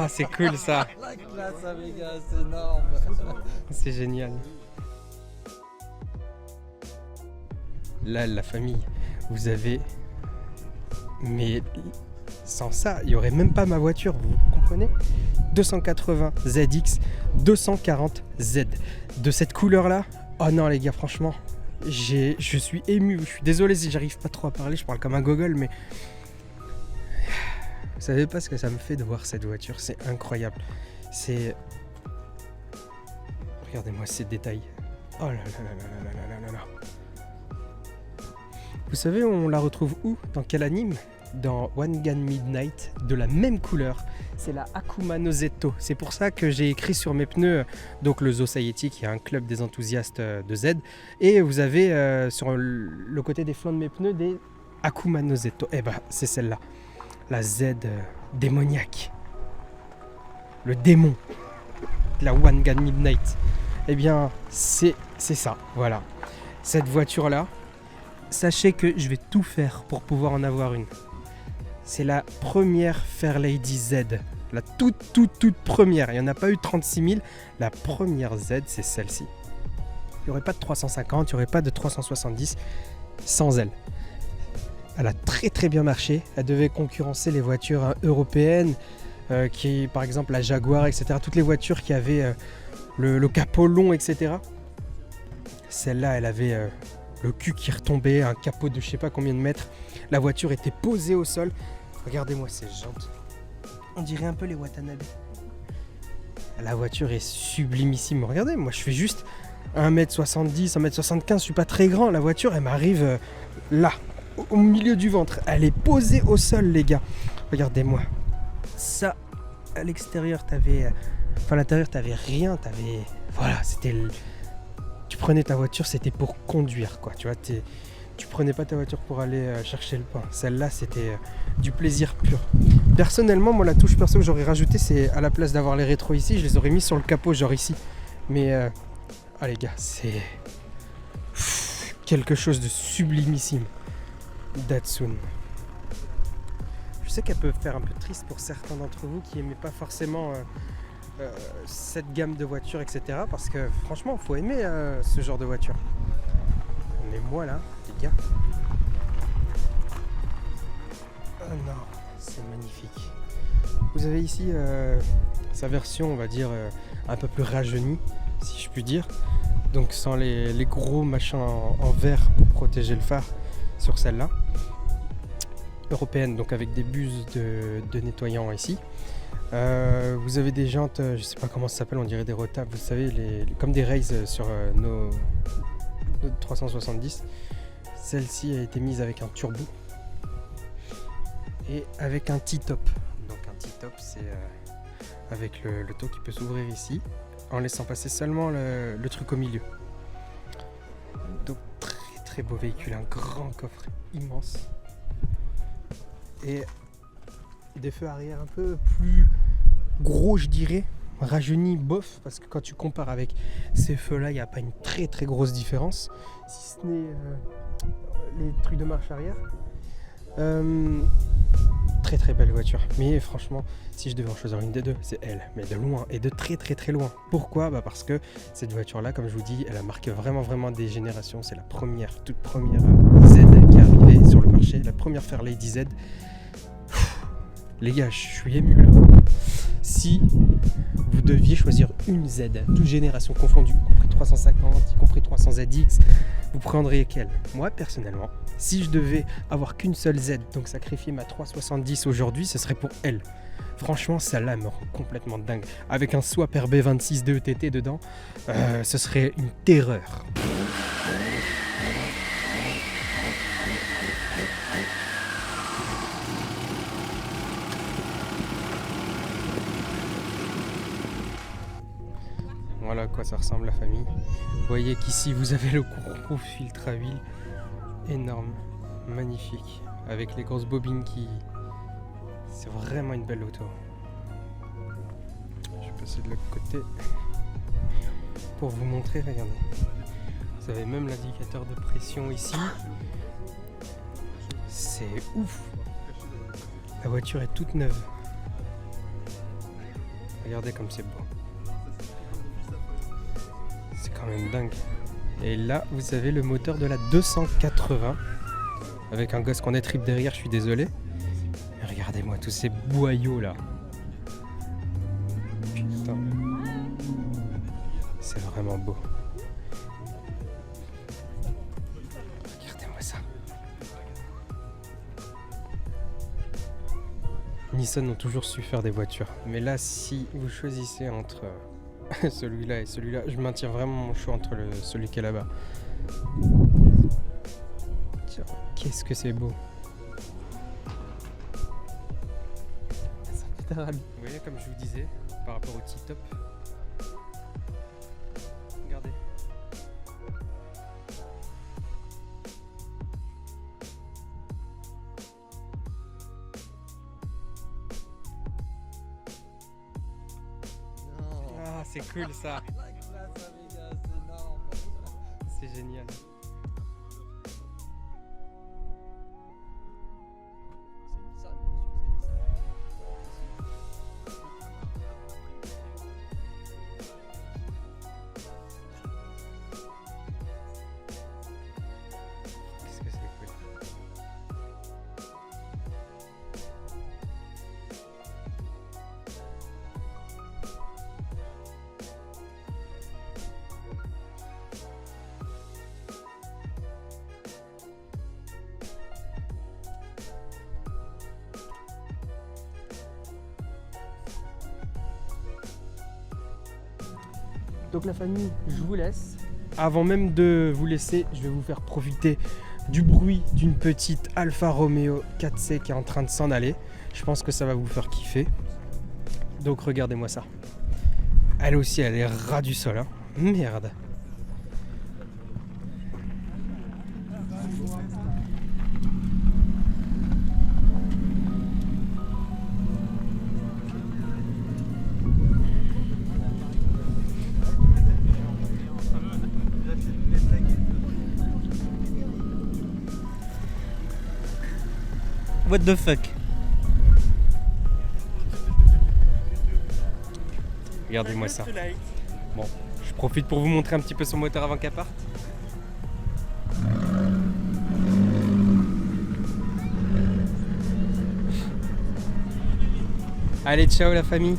c'est cool ça. La classe à Vegas, c'est énorme. C'est génial. Là, la famille, vous avez... Mais sans ça, il n'y aurait même pas ma voiture, vous comprenez ? 280 ZX 240 Z. De cette couleur-là, oh non les gars, franchement, je suis ému. Je suis désolé si j'arrive pas trop à parler, je parle comme un gogol, mais... Vous savez pas ce que ça me fait de voir cette voiture, c'est incroyable. C'est... Regardez-moi ces détails. Oh là là là là là là là là là. Vous savez, on la retrouve où? Dans quel anime? Dans One Gun Midnight, de la même couleur. C'est la Akuma no Zetto. C'est pour ça que j'ai écrit sur mes pneus, donc le Society, qui est un club des enthousiastes de Z. Et vous avez sur le côté des flancs de mes pneus des Akuma no Zetto. Et bah, c'est celle-là. La Z démoniaque. Le démon. La One Gun Midnight. Eh bien, c'est ça. Voilà. Cette voiture-là, sachez que je vais tout faire pour pouvoir en avoir une. C'est la première Fairlady Z. La toute première. Il n'y en a pas eu 36 000. La première Z, c'est celle-ci. Il n'y aurait pas de 350, il n'y aurait pas de 370 sans elle. Elle a très bien marché. Elle devait concurrencer les voitures européennes, qui, par exemple la Jaguar, etc. Toutes les voitures qui avaient le capot long, etc. Celle-là, elle avait... le cul qui retombait, un capot de je sais pas combien de mètres. La voiture était posée au sol. Regardez-moi ces jantes. On dirait un peu les Watanabe. La voiture est sublimissime. Regardez, moi je fais juste 1m70, 1m75. Je suis pas très grand. La voiture, elle m'arrive là, au milieu du ventre. Elle est posée au sol, les gars. Regardez-moi. Ça, à l'extérieur, t'avais... Enfin, à l'intérieur, t'avais rien. T'avais... Voilà, c'était... Tu prenais ta voiture, c'était pour conduire, quoi. Tu vois, tu prenais pas ta voiture pour aller chercher le pain. Celle-là, c'était du plaisir pur. Personnellement, moi, la touche perso que j'aurais rajoutée, c'est à la place d'avoir les rétros ici, je les aurais mis sur le capot, genre ici. Mais, ah les gars, c'est quelque chose de sublimissime. Datsun. Je sais qu'elle peut faire un peu triste pour certains d'entre vous qui aimaient pas forcément... cette gamme de voitures, etc. Parce que franchement, il faut aimer ce genre de voiture. Mais moi là, les gars, oh non, c'est magnifique. Vous avez ici sa version, on va dire, un peu plus rajeunie, si je puis dire. Donc sans les gros machins en verre pour protéger le phare sur celle-là. Européenne, donc avec des buses de nettoyant ici. Vous avez des jantes, je sais pas comment ça s'appelle, on dirait des retables, vous savez, comme des rails sur nos 370. Celle-ci a été mise avec un turbo et avec un T-top. Donc un T-top, c'est avec le toit qui peut s'ouvrir ici en laissant passer seulement le truc au milieu. Donc très beau véhicule, un grand coffre immense et des feux arrière un peu plus gros, je dirais, rajeuni, bof, parce que quand tu compares avec ces feux-là, il n'y a pas une très grosse différence, si ce n'est les trucs de marche arrière. Très belle voiture, mais franchement, si je devais en choisir une des deux, c'est elle, mais de loin, et de très loin. Pourquoi ? Parce que cette voiture-là, comme je vous dis, elle a marqué vraiment des générations. C'est la toute première Z qui est arrivée sur le marché, la première Fairlady Z. Les gars, je suis ému là. Si vous deviez choisir une Z, toute génération confondue, y compris 350, y compris 300 ZX, vous prendriez quelle ? Moi, personnellement, si je devais avoir qu'une seule Z, donc sacrifier ma 370 aujourd'hui, ce serait pour elle. Franchement, celle-là me rend complètement dingue. Avec un swap RB26 de ETT dedans, ce serait une terreur. Voilà à quoi ça ressemble la famille. Vous voyez qu'ici vous avez le gros filtre à huile. Énorme, magnifique. Avec les grosses bobines qui... C'est vraiment une belle auto. Je vais passer de l'autre côté pour vous montrer, regardez. Vous avez même l'indicateur de pression ici. C'est ouf. La voiture est toute neuve. Regardez comme c'est beau. C'est quand même dingue. Et là, vous avez le moteur de la 280 avec un Ghost Cornet trip derrière, je suis désolé. Mais regardez-moi tous ces boyaux là. Putain. C'est vraiment beau. Regardez-moi ça. Nissan ont toujours su faire des voitures. Mais là, si vous choisissez entre celui-là et celui-là, je maintiens vraiment mon choix entre celui qui est là-bas. Tiens, qu'est-ce que c'est beau. Vous voyez, comme je vous disais, par rapport au T-Top. Regardez. Ah, c'est cool ça. La classe avec c'est énorme. C'est génial. C'est Nissan, monsieur, Qu'est-ce que c'est cool. Donc la famille, je vous laisse. Avant même de vous laisser, je vais vous faire profiter du bruit d'une petite Alfa Romeo 4C qui est en train de s'en aller. Je pense que ça va vous faire kiffer. Donc regardez-moi ça. Elle aussi, elle est ras du sol. Hein. Merde. What the fuck? Regardez-moi ça. Bon, je profite pour vous montrer un petit peu son moteur avant qu'elle parte. Allez, ciao la famille.